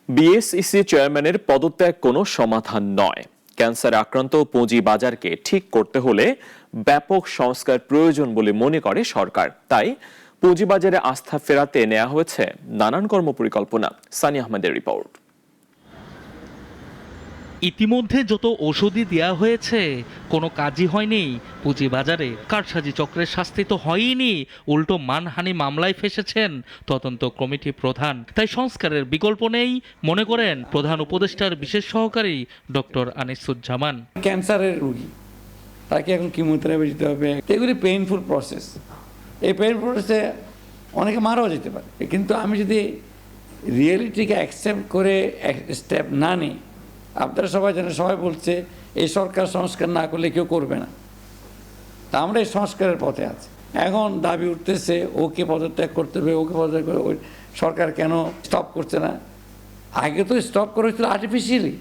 BSEC চেয়ারম্যানের পদত্যাগ কোনো সমাধান নয়। ক্যান্সারে আক্রান্ত পুঁজিবাজারকে ঠিক করতে হলে ব্যাপক সংস্কার প্রয়োজন বলে মনে করে সরকার। তাই পুঁজিবাজারে আস্থা ফেরাতে নেওয়া হয়েছে নানান কর্মপরিকল্পনা। সানি আহমেদের রিপোর্ট। ইতিমধ্যে যত ওষুধই দেওয়া হয়েছে কোনো কাজই হয়নি পুঁজিবাজারে। কারসাজি চক্রের শাস্তি তো হয়নি, উল্টো মানহানি মামলায় ফেসেছেন তদন্ত কমিটি প্রধান। তাই সংস্কারের বিকল্প নেই মনে করেন প্রধান উপদেষ্টার বিশেষ সহকারী ডক্টর আনিসুজ্জামান। ক্যান্সারের রোগী, তাকে এখন কিমোথেরাপি দিতে হবে, এগুলি পেইনফুল প্রসেস। এই পেইনফুল প্রসেসে অনেকে মারাও যেতে পারে, কিন্তু আমি যদি রিয়েলিটিকে অ্যাকসেপ্ট করে স্টেপ না নিই, আপনারা সবাই জানেন, সবাই বলছে এই সরকার সংস্কার না করলে কেউ করবে না। তা আমরা এই সংস্কারের পথে আছি। এখন দাবি উঠতেছে ওকে পদত্যাগ করতে হবে, ওকে পদত্যাগ করে, ওই সরকার কেন স্টপ করছে না? আগে তো স্টপ করা হয়েছিল আর্টিফিশিয়ালি।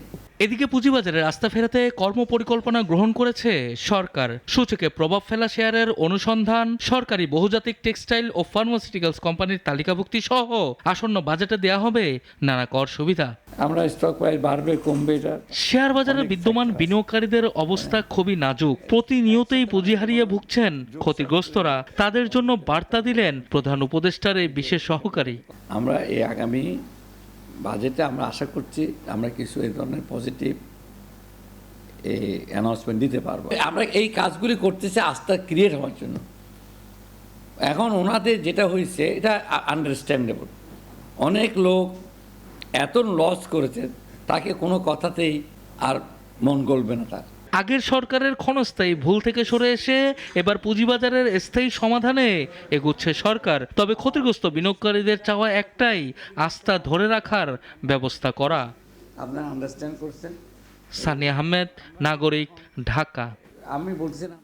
এদিকে পুঁজিবাজারের আস্থা ফেরাতে কর্মপরিকল্পনা গ্রহণ করেছে সরকার। সূচকে প্রভাব ফেলা শেয়ারের অনুসন্ধান, সরকারি বহুজাতিক টেক্সটাইল ও ফার্মাসিউটিক্যালস কোম্পানির তালিকাভুক্তি সহ আসন্ন বাজেটে দেয়া হবে নানা কর সুবিধা। আমরা স্টক প্রাইস বাড়বে কমবে, এটা শেয়ার বাজারে বিদ্যমান বিনিয়োগকারীদের অবস্থা খুবই নাজুক। প্রতিনিয়তই পুঁজি হারিয়ে ভুগছেন ক্ষতিগ্রস্তরা। তাদের জন্য বার্তা দিলেন প্রধান উপদেষ্টার এই বিশেষ সহকারী। আমরা এই আগামী বাজেটে আমরা আশা করছি আমরা কিছু এই ধরনের পজিটিভ এই অ্যানাউন্সমেন্ট দিতে পারবো। আমরা এই কাজগুলি করতেছি আস্থা ক্রিয়েট হওয়ার জন্য। এখন ওনাদের যেটা হয়েছে এটা আন্ডারস্ট্যান্ডেবল। অনেক লোক এত লস করেছে, তাকে কোনো কথাতেই আর মন গলবে না তার। আগের সরকারের ক্ষণস্থায়ী ভুল থেকে সরে এসে এবার পুঁজিবাজারের স্থায়ী সমাধানে এগুচ্ছে সরকার। তবে ক্ষতিগ্রস্ত বিনিয়োগকারীদের চাওয়া একটাই, আস্থা ধরে রাখার ব্যবস্থা করা। আপনারা আন্ডারস্ট্যান্ড করছেন? সানি আহমেদ, নাগরিক, ঢাকা। আমি বলছিলাম